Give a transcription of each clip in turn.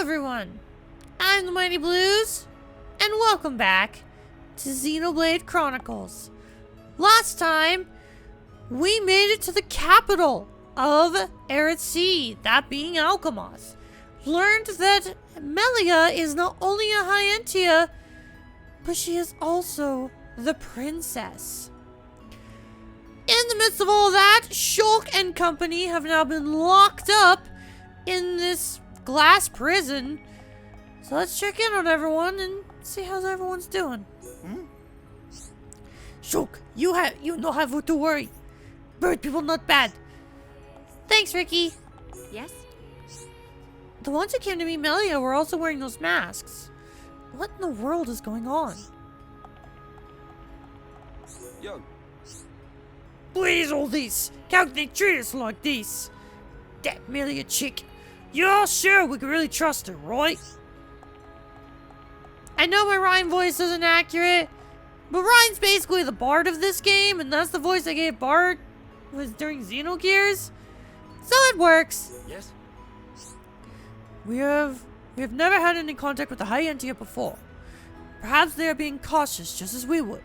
everyone, I'm the Mighty Blues, and welcome back to Xenoblade Chronicles. Last time, we made it to the capital of Eretz, that being Alcamoth. Learned that Melia is not only a Hyentia, but she is also the princess. In the midst of all that, Shulk and company have now been locked up in this glass prison. So let's check in on everyone and see how everyone's doing. Shulk, you don't have to worry. Bird people not bad. Thanks, Ricky. Yes? The ones who came to meet Melia were also wearing those masks. What in the world is going on? Yo. Please, all this. How can they treat us like this? That Melia chick. You're sure we can really trust her, right? I know my Ryan voice isn't accurate, but Ryan's basically the Bard of this game, and that's the voice I gave Bard was during Xenogears. So it works. Yes? We have never had any contact with the Hyentia before. Perhaps they are being cautious just as we would.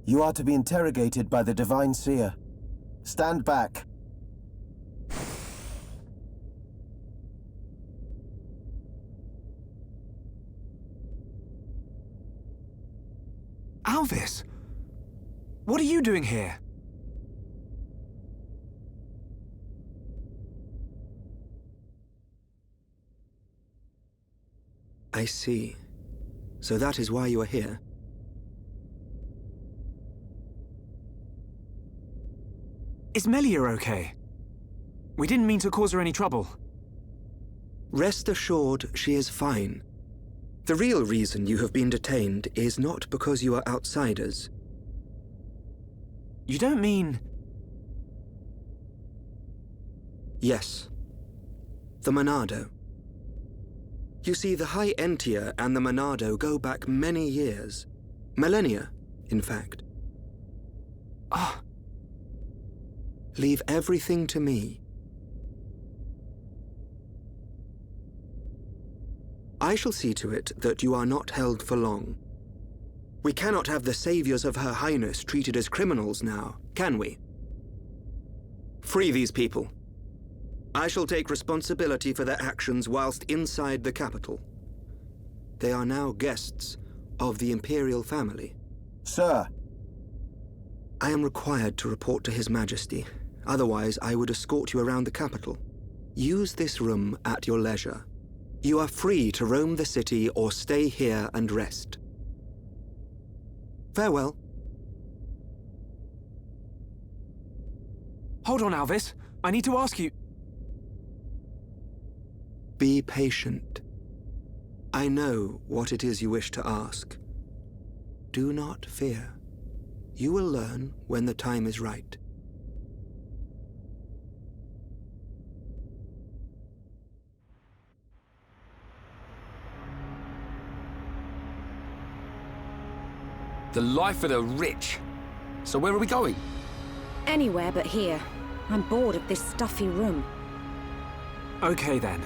You are to be interrogated by the Divine Seer. Stand back. Alvis! What are you doing here? I see. So that is why you are here. Is Melia okay? We didn't mean to cause her any trouble. Rest assured, she is fine. The real reason you have been detained is not because you are outsiders. You don't mean... Yes. The Monado. You see, the Hyentia and the Monado go back many years. Millennia, in fact. Ah. Leave everything to me. I shall see to it that you are not held for long. We cannot have the saviors of Her Highness treated as criminals now, can we? Free these people. I shall take responsibility for their actions whilst inside the capital. They are now guests of the Imperial family. Sir. I am required to report to His Majesty. Otherwise, I would escort you around the capital. Use this room at your leisure. You are free to roam the city or stay here and rest. Farewell. Hold on, Alvis. I need to ask you... Be patient. I know what it is you wish to ask. Do not fear. You will learn when the time is right. The life of the rich. So where are we going? Anywhere but here. I'm bored of this stuffy room. Okay, then.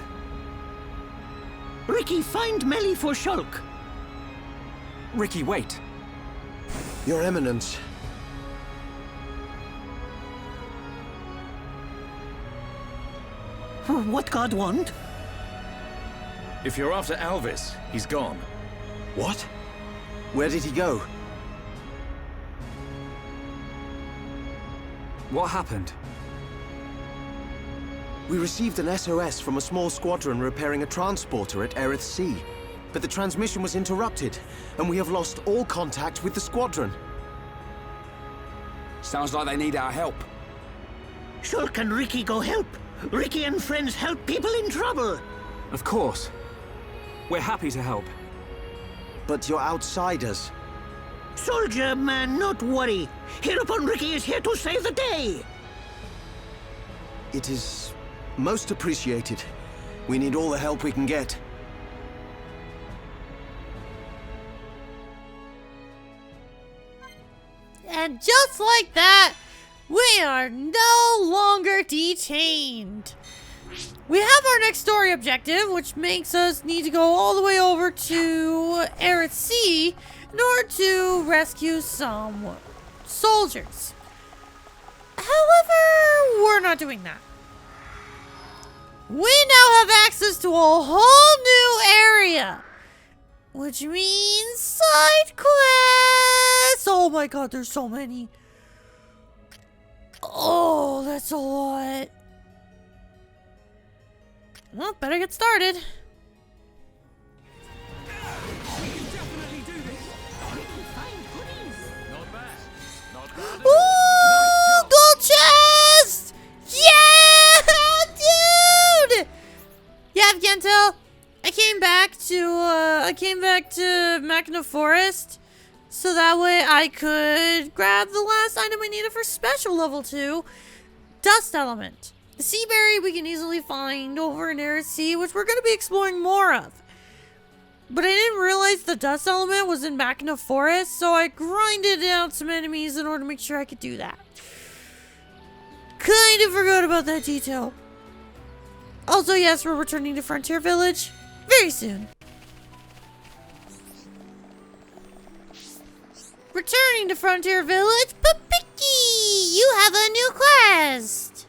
Ricky, find Melly for Shulk. Ricky, wait. Your Eminence. What God want? If you're after Alvis, he's gone. What? Where did he go? What happened? We received an SOS from a small squadron repairing a transporter at Eretz, but the transmission was interrupted, and we have lost all contact with the squadron. Sounds like they need our help. Shulk and Ricky go help. Ricky and friends help people in trouble. Of course. We're happy to help. But you're outsiders. Soldier man, not worry. Hereupon Ricky is here to save the day. It is most appreciated. We need all the help we can get. And just like that, we are no longer detained. We have our next story objective, which makes us need to go all the way over to Aerith Sea in order to rescue some soldiers. However, we're not doing that. We now have access to a whole new area, which means side quests. Oh my god, there's so many. Oh, that's a lot. Well, better get started. Ooh, gold chest! Yeah, dude! Yeah, Gento, I came back to Machina Forest, so that way I could grab the last item we needed for special level 2, Dust Element. The sea berry we can easily find over in Aerith Sea, which we're going to be exploring more of. But I didn't realize the dust element was in Machina Forest, so I grinded out some enemies in order to make sure I could do that. Kind of forgot about that detail. Also, yes, we're returning to Frontier Village very soon. Returning to Frontier Village, Papiki! You have a new quest!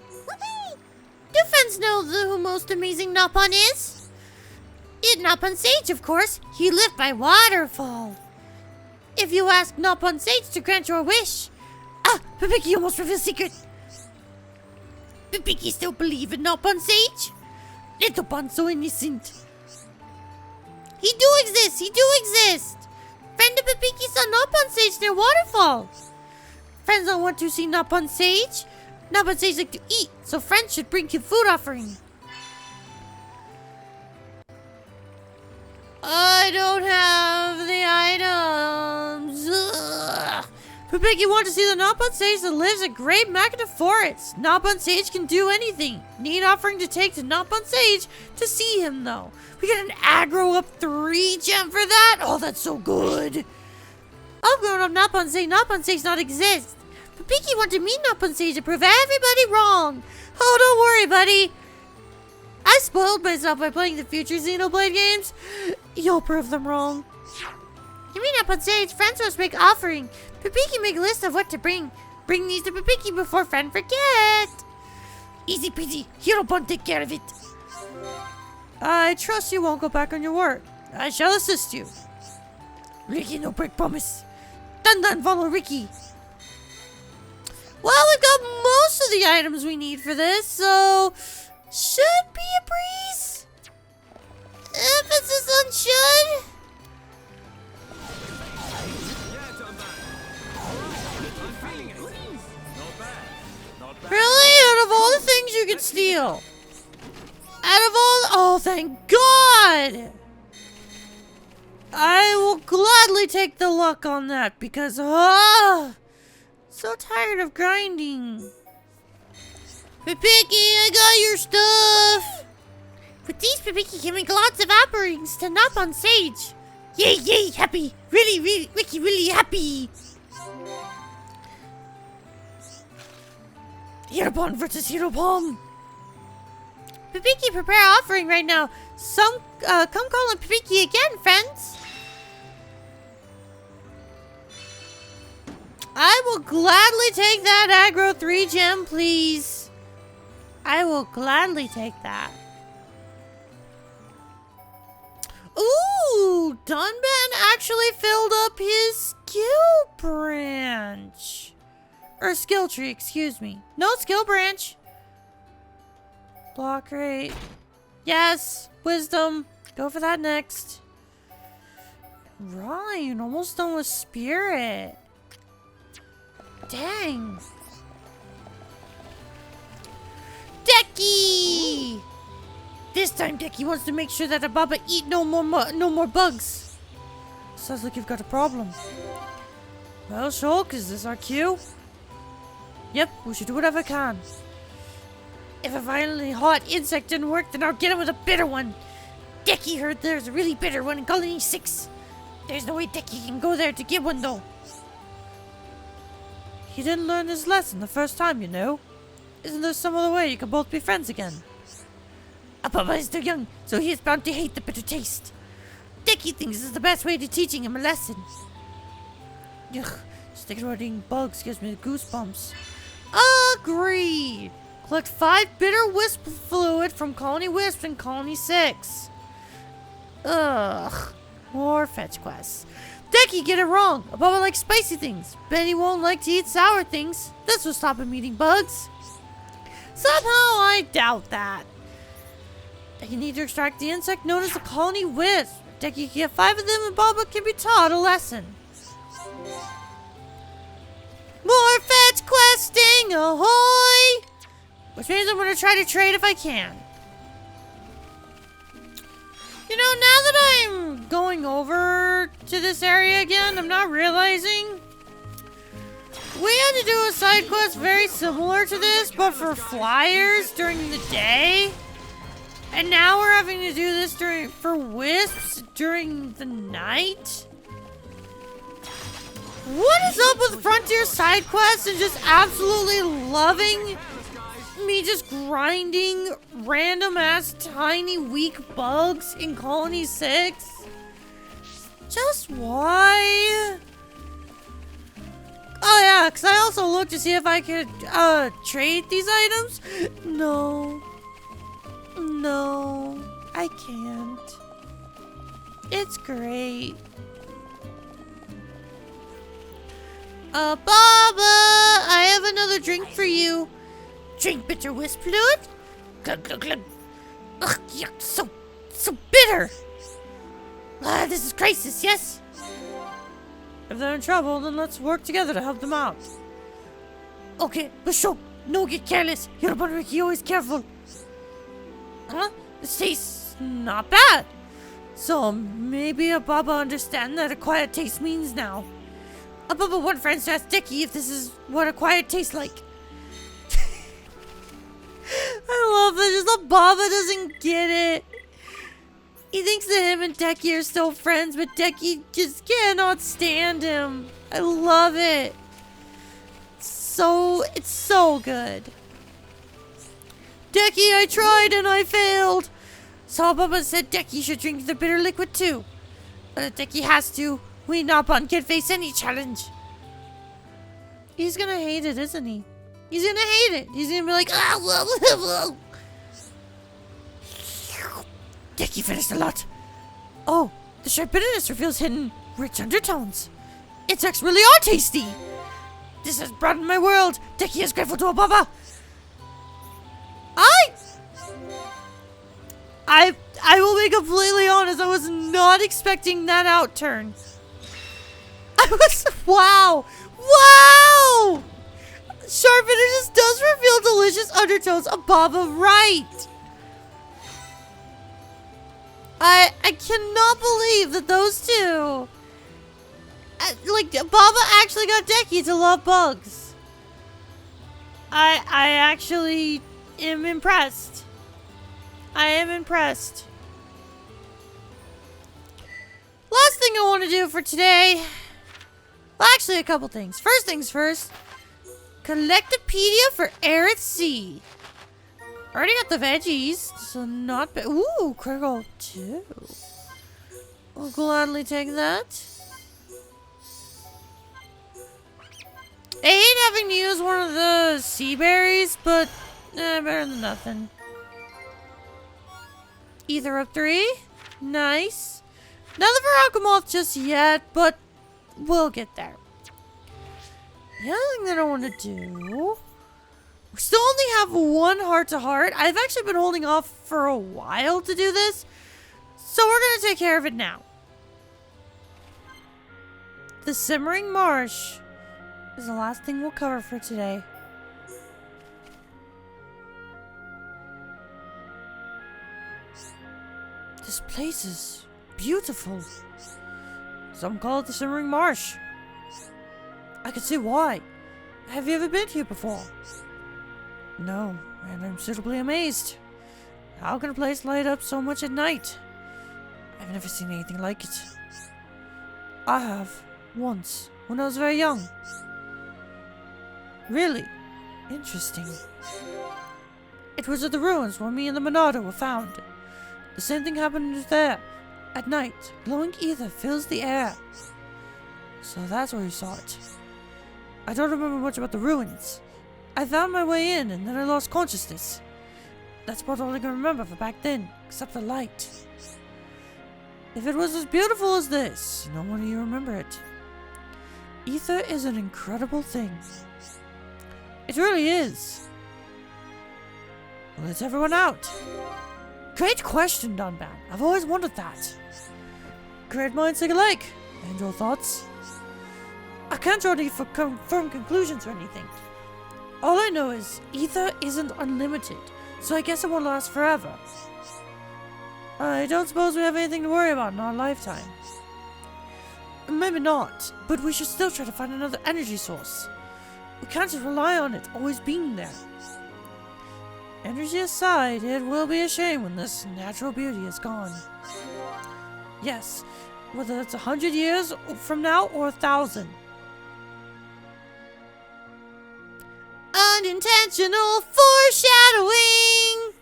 Do friends know who most amazing Nopon is? It's Nopon Sage, of course. He lived by waterfall. If you ask Nopon Sage to grant your wish. Ah, Papiki almost revealed secret. Papiki still believe in Nopon Sage? Little Nopon so innocent. He do exist. Friend of Papiki saw Nopon Sage near waterfall. Friends don't want to see Nopon Sage. Nopon Sage like to eat, so friends should bring him food offering. I don't have the items. Ugh. Papiki wants to see the Nopon Sage that lives at Great Machina Forest. Nopon Sage can do anything. Need offering to take to Nopon Sage to see him, though. We get an aggro up 3 gem for that? Oh, that's so good. I'll grown up Nopon Sage not exist. Papiki want to meet Nopon Sage to prove everybody wrong. Oh, don't worry, buddy. I spoiled myself by playing the future Xenoblade games. You'll prove them wrong. You mean Nopon Sage, friends must make offering. Papiki make a list of what to bring. Bring these to Papiki before friend forget. Easy peasy. Hirobon take care of it. I trust you won't go back on your word. I shall assist you. Riki no break promise. Dun follow Riki. Well, we've got most of the items we need for this, so should be a breeze. Emphasis on should. Really? Out of all the things you could steal? Oh, thank God! I will gladly take the luck on that because, so tired of grinding. Papiki, I got your stuff! With these, Papiki can make lots of offerings to Nopon Sage. Yay, happy! Really, Wiki, really happy! Hirobon versus Hirobon! Papiki, prepare offering right now. Come call on Papiki again, friends. I will gladly take that aggro 3 gem, please. I will gladly take that. Ooh, Dunban actually filled up his skill branch. Or skill tree, excuse me. No skill branch. Block rate. Yes, wisdom. Go for that next. Right, almost done with spirit. Dang. Decky! This time Decky wants to make sure that Ababa eat no more bugs. Sounds like you've got a problem. Well, Shulk, is this our cue? Yep, we should do whatever I can. If a violently hot insect didn't work, then I'll get him with a bitter one. Decky heard there's a really bitter one in Colony 6. There's no way Decky can go there to get one, though. he didn't learn his lesson the first time, you know. Isn't there some other way you can both be friends again? Papa is too young, so he is bound to hate the bitter taste. Deki thinks this is the best way to teaching him a lesson. Ugh, just thinking about eating bugs gives me the goosebumps. Agreed. Collect 5 bitter wisp fluid from Colony Wisp and Colony 6. Ugh, more fetch quests. Deki get it wrong. Baba likes spicy things. Benny won't like to eat sour things. This will stop him eating bugs. Somehow I doubt that. You need to extract the insect known as the Colony Wisp. Deki can get 5 of them and Baba can be taught a lesson. More fetch questing, ahoy! Which means I'm going to try to trade if I can. You know, now that I'm going over to this area again, I'm not realizing we had to do a side quest very similar to this, but for flyers during the day. And now we're having to do this for wisps during the night. What is up with Frontier side quests and just absolutely loving me just grinding random ass tiny weak bugs in Colony 6? Just why? Oh yeah, because I also looked to see if I could trade these items. No, I can't. It's great. Baba, I have another drink for you. Drink bitter wisp fluid? Glug, glug, glug. Ugh, yuck, so bitter. This is crisis, yes? If they're in trouble, then let's work together to help them out. Okay, but Shulk, no get careless. You're about WIKI, always careful. Huh? This tastes not bad. So maybe a Baba understand that a quiet taste means now. A Baba want friends to ask Deki if this is what a quiet tastes like. I love that just a Baba doesn't get it. He thinks that him and Deki are still friends, but Deki just cannot stand him. I love it. It's so good. Deki, I tried and I failed. So Baba said Deki should drink the bitter liquid too. But if Deki has to, we Nopon can face any challenge. He's gonna hate it, isn't he? He's gonna hate it. He's gonna be like, Deki finished a lot. Oh, the sharp bitterness reveals hidden, rich undertones. Insects really are tasty. This has broadened my world. Deki is grateful to a Baba. I will be completely honest. I was not expecting that outturn. Wow. Sharp bitterness does reveal delicious undertones. A Baba right. I cannot believe that those two, like, Baba actually got Deki to love bugs. I actually am impressed. I am impressed. Last thing I want to do for today, well, actually a couple things. First things first, Collectopaedia for Arid Sea. Already got the veggies, so not bad. Ooh, Krill too. I'll gladly take that. I hate having to use one of the sea berries, but better than nothing. Ether up 3. Nice. Nothing for Alcamoth just yet, but we'll get there. The other thing that I want to do, we still only have 1 heart-to-heart. I've actually been holding off for a while to do this, so we're going to take care of it now. The Shimmering Marsh is the last thing we'll cover for today. This place is beautiful. Some call it the Shimmering Marsh. I can see why. Have you ever been here before? No, and I'm suitably amazed. How can a place light up so much at night? I've never seen anything like it. I have, once, when I was very young. Really? Interesting. It was at the ruins where me and the Monado were found. The same thing happened there. At night, glowing ether fills the air. So that's where you saw it. I don't remember much about the ruins. I found my way in and then I lost consciousness. That's about all I can remember for back then, except the light. If it was as beautiful as this, no wonder you remember it. Ether is an incredible thing. It really is. Well, it's everyone out. Great question, Dunban. I've always wondered that. Great minds think alike. And your thoughts? I can't draw any firm conclusions or anything. All I know is ether isn't unlimited, so I guess it won't last forever. I don't suppose we have anything to worry about in our lifetime. Maybe not, but we should still try to find another energy source. We can't just rely on it always being there. Energy aside, it will be a shame when this natural beauty is gone. Yes, whether it's 100 years from now or 1,000. Unintentional foreshadowing!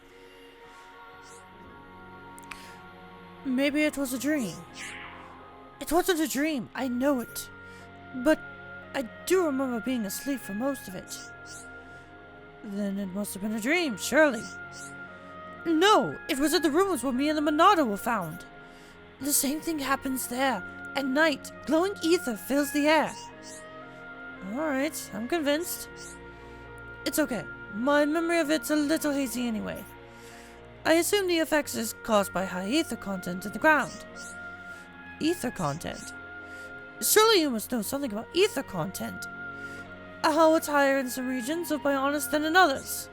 Maybe it was a dream. It wasn't a dream, I know it. But I do remember being asleep for most of it. Then it must have been a dream, surely. No, it was at the ruins where me and the Monado were found. The same thing happens there. At night, glowing ether fills the air. Alright, I'm convinced. It's okay. My memory of it's a little hazy anyway. I assume the effects is caused by high ether content in the ground. Ether content? Surely you must know something about ether content. How it's higher in some regions of Bionis than in others.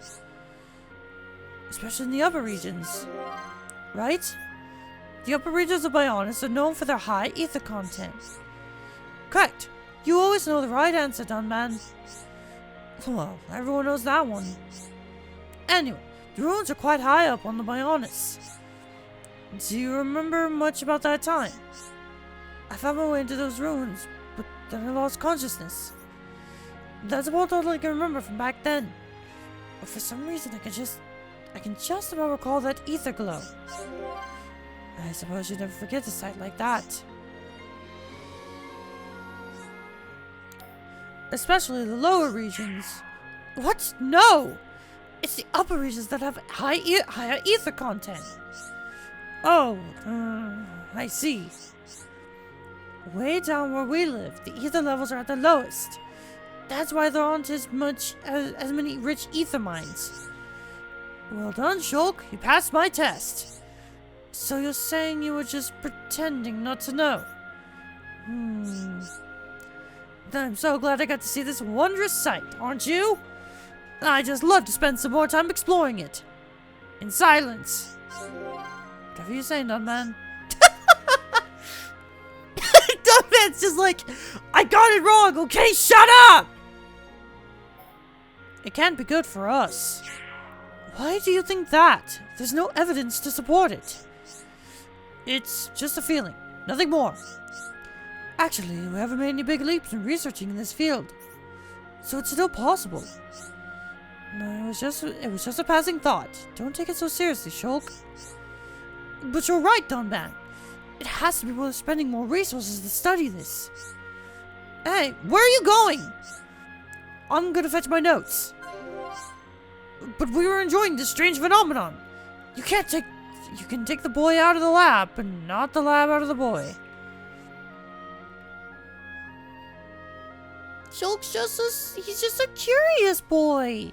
Especially in the upper regions. Right? The upper regions of Bionis are known for their high ether content. Correct. You always know the right answer, Dunman. Well, everyone knows that one. Anyway, the ruins are quite high up on the Bionis. Do you remember much about that time? I found my way into those ruins, but then I lost consciousness. That's about all I can remember from back then. But for some reason I can just about recall that ether glow. I suppose you never forget a sight like that. Especially the lower regions. What? No! It's the upper regions that have higher ether content. Oh, I see. Way down where we live, the ether levels are at the lowest. That's why there aren't as many rich ether mines. Well done, Shulk. You passed my test. So you're saying you were just pretending not to know? Then I'm so glad I got to see this wondrous sight, aren't you? I just love to spend some more time exploring it. In silence. Whatever you say, Nunman. Nunman's just like, I got it wrong, okay? Shut up! It can't be good for us. Why do you think that? There's no evidence to support it. It's just a feeling, nothing more. Actually, we haven't made any big leaps in researching in this field, so it's still possible. No, it was just a passing thought. Don't take it so seriously, Shulk. But you're right, Dunban. It has to be worth spending more resources to study this. Hey, where are you going? I'm gonna fetch my notes. But we were enjoying this strange phenomenon. You can take the boy out of the lab, but not the lab out of the boy. Shulk's he's just a curious boy.